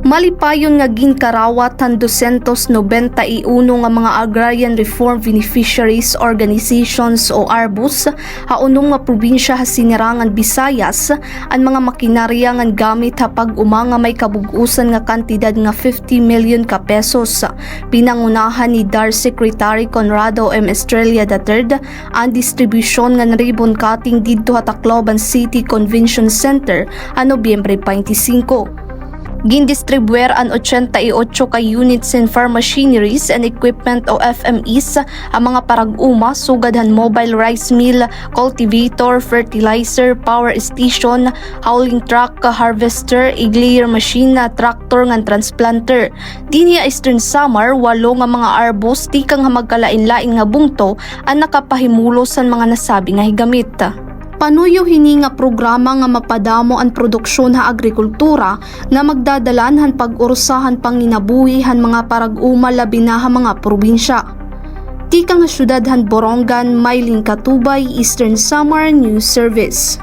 Malipayon nga ginkarawat han 291 nga mga Agrarian Reform Beneficiaries Organizations o ARBOS haunong nga probinsya ha sinirangan Visayas ang mga makinarya nga gamit ha pag-uma nga may kabugusan nga kantidad nga 50 million ka pesos. Pinangunahan ni DAR Secretary Conrado M. Estrella III ang distribusyon nga ribbon cutting didto ha Tacloban City Convention Center a Nobyembre 25. Gindistribuer ang 88 ka units in farm machineries and equipment o FMEs ang mga parag-uma sugad han mobile rice mill, cultivator, fertilizer, power station, hauling truck, harvester, iglayer machine, tractor ngan transplanter. Dinhi Eastern Samar 8 nga mga ARBOS tikang magkalain-lain nga bungto ang nakapahimulos sa mga nasabi nga higamit. Panuyo hini nga programa nga mapadamo ang produksyon ha agrikultura nga magdadalan han pag-urusahan panginabuhi han mga parag-uma labi na ha mga probinsya. Tika nga syudad han Borongan, Mylene Katubay, Eastern Samar News Service.